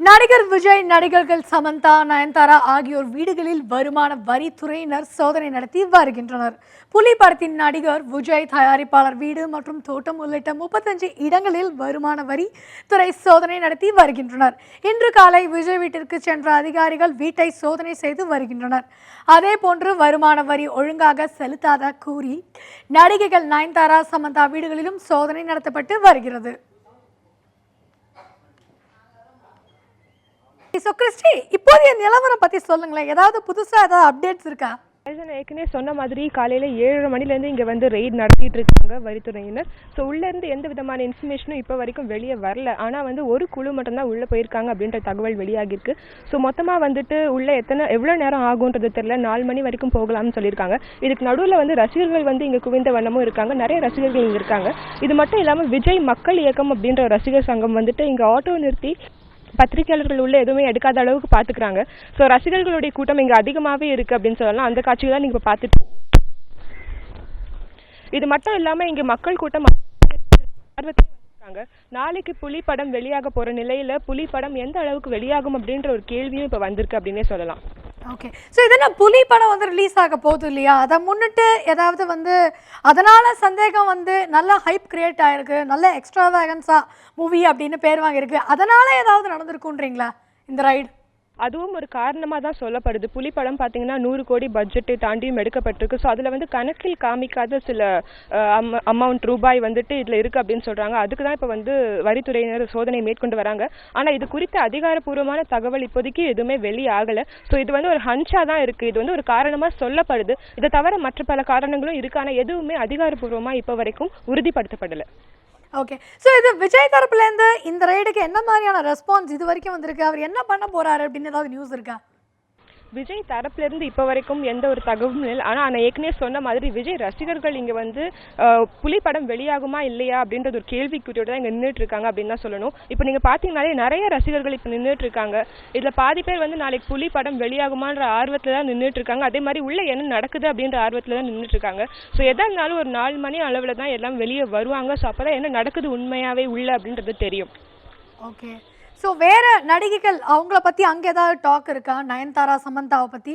நடிகர் விஜய், நடிகர்கள் சமந்தா, நயன்தாரா ஆகியோர் வீடுகளில் வருமான வரித்துறையினர் சோதனை நடத்தி வருகின்றனர். புலி படத்தின் நடிகர் விஜய் தயாரிப்பாளர் வீடு மற்றும் தோட்டம் உள்ளிட்ட 35 இடங்களில் வருமான வரி துறை சோதனை நடத்தி வருகின்றனர். இன்று காலை விஜய் வீட்டிற்கு சென்ற அதிகாரிகள் வீட்டை சோதனை செய்து வருகின்றனர். அதேபோன்று வருமான வரி ஒழுங்காக செலுத்தாத கூறி நடிகைகள் நயன்தாரா, சமந்தா வீடுகளிலும் சோதனை நடத்தப்பட்டு வருகிறது. கிறிஸ்டி, இப்போதைய நிலவரம் பத்தி சொல்லுங்களேன். ஏதாவது புதுசா ஏதாவது அப்டேட்ஸ் இருக்கா? நான் ஏற்கனவே சொன்ன மாதிரி காலையில் 7:30 மணிலேருந்து இங்கே வந்து ரெய்ட் நடத்திட்டு இருக்காங்க வரித்துறையினர். ஸோ உள்ளேருந்து எந்த விதமான இன்ஃபர்மேஷனும் இப்போ வரைக்கும் வெளியே வரல. ஆனால் வந்து ஒரு குழு மட்டும்தான் உள்ளே போயிருக்காங்க அப்படின்ற தகவல் வெளியாகிருக்கு. ஸோ மொத்தமாக வந்துட்டு உள்ளே எவ்வளோ நேரம் ஆகுன்றது தெரியல. 4 மணி வரைக்கும் போகலாம்னு சொல்லியிருக்காங்க. இதுக்கு நடுவில் வந்து ரசிகர்கள் வந்து இங்கே குவிந்த வண்ணமும் இருக்காங்க. நிறைய ரசிகர்கள் இங்கே இருக்காங்க. இது மட்டும் இல்லாமல் விஜய் மக்கள் இயக்கம் அப்படின்ற ஒரு ரசிகர் சங்கம் வந்துட்டு இங்கே ஆட்டோ நிறுத்தி பத்திரிகையாளர்கள் உள்ள எதுவுமே எடுக்காத அளவுக்கு பார்த்துக்கிறாங்க. ஸோ ரசிகர்களுடைய கூட்டம் இங்கே அதிகமாகவே இருக்குது அப்படின்னு சொல்லலாம். அந்த காட்சிகள் தான் நீங்கள் பார்த்துட்டு. இது மட்டும் இல்லாமல் இங்கே மக்கள் கூட்டம் நாளைக்கு புலி படம் வெளியாக போகிற நிலையில் புலி படம் எந்த அளவுக்கு வெளியாகும் அப்படின்ற ஒரு கேள்வியும் இப்போ வந்திருக்கு அப்படின்னே சொல்லலாம். ஓகே, ஸோ இதெல்லாம் புலி படம் வந்து ரிலீஸ் ஆக போகுது இல்லையா? அதை முன்னிட்டு ஏதாவது வந்து அதனால சந்தேகம் வந்து நல்ல ஹைப் கிரியேட் ஆயிருக்கு, நல்ல எக்ஸ்ட்ராவேகன்ஸா மூவி அப்படின்னு பேர் வாங்கியிருக்கு, அதனால ஏதாவது நடந்திருக்குன்றீங்களா இந்த ரைடு? அதுவும் ஒரு காரணமாக தான் சொல்லப்படுது. புலி படம் பார்த்தீங்கன்னா 100 கோடி பட்ஜெட்டை தாண்டியும் எடுக்கப்பட்டிருக்கு. ஸோ அதில் வந்து கணக்கில் காமிக்காத சில அமௌண்ட் ரூபாய் வந்துட்டு இதில் இருக்குது அப்படின்னு சொல்கிறாங்க. அதுக்கு தான் இப்போ வந்து வரித்துறையினர் சோதனை மேற்கொண்டு வராங்க. ஆனால் இது குறித்த அதிகாரப்பூர்வமான தகவல் இப்போதைக்கு எதுவுமே வெளியாகலை. ஸோ இது வந்து ஒரு ஹன்ஷாக தான் இருக்குது. இது வந்து ஒரு காரணமாக சொல்லப்படுது. இதை தவிர மற்ற பல காரணங்களும் இருக்குது. ஆனால் எதுவுமே அதிகாரப்பூர்வமாக இப்போ வரைக்கும் உறுதிப்படுத்தப்படலை. ஓகே, ஸோ இது விஜய் தரப்புலேருந்து இந்த ரைடுக்கு என்ன மாதிரியான ரெஸ்பான்ஸ் இது வரைக்கும் வந்திருக்கு? அவர் என்ன பண்ண போறாரு அப்படின்னு ஏதாவது நியூஸ் இருக்கா? விஜய் தரப்புலேருந்து இப்போ வரைக்கும் எந்த ஒரு தகவலும் இல்லை. ஆனால் நான் ஏற்கனவே சொன்ன மாதிரி விஜய் ரசிகர்கள் இங்கே வந்து புலி படம் வெளியாகுமா இல்லையா அப்படின்றது ஒரு கேள்விக்குறியோடு தான் இங்கே நின்றுட்டு இருக்காங்க அப்படின்னு தான் சொல்லணும். இப்போ நீங்கள் பார்த்தீங்கன்னாலே நிறைய ரசிகர்கள் இப்போ நின்றுட்டு இருக்காங்க. இதில் பாதி பேர் வந்து நாளைக்கு புலி படம் வெளியாகுமான்ற ஆர்வத்தில் தான் நின்றுட்டு இருக்காங்க. அதே மாதிரி உள்ளே என்ன நடக்குது அப்படின்ற ஆர்வத்தில் தான் நின்றுட்டு இருக்காங்க. ஸோ எதாக இருந்தாலும் ஒரு 4 மணி அளவில் தான் எல்லாம் வெளியே வருவாங்க. ஸோ அப்போ தான் என்ன நடக்குது உண்மையாகவே உள்ள அப்படின்றது தெரியும். ஓகே, ஸோ வேற நடிகைகள் அவங்கள பற்றி அங்கே ஏதாவது டாக் இருக்கா? நயன்தாரா, சமந்தாவை பற்றி?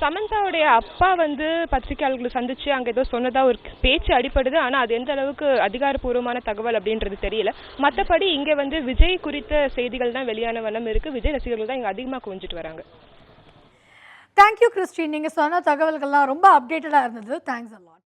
சமந்தாவுடைய அப்பா வந்து பத்திரிகையாளர்களை சந்திச்சு அங்கே ஏதோ சொன்னதா ஒரு பேச்சு அடிப்படுது. ஆனால் அது எந்த அளவுக்கு அதிகாரப்பூர்வமான தகவல் அப்படின்றது தெரியல. மற்றபடி இங்கே வந்து விஜய் குறித்த செய்திகள் தான் வெளியான வண்ணம் இருக்குது. விஜய் ரசிகர்கள் தான் இங்கே அதிகமாக குவிஞ்சிட்டு வராங்க. தேங்க்யூ கிறிஸ்டின், நீங்கள் சொன்ன தகவல்கள்லாம் ரொம்ப அப்டேட்டடாக இருந்தது. Thanks a lot.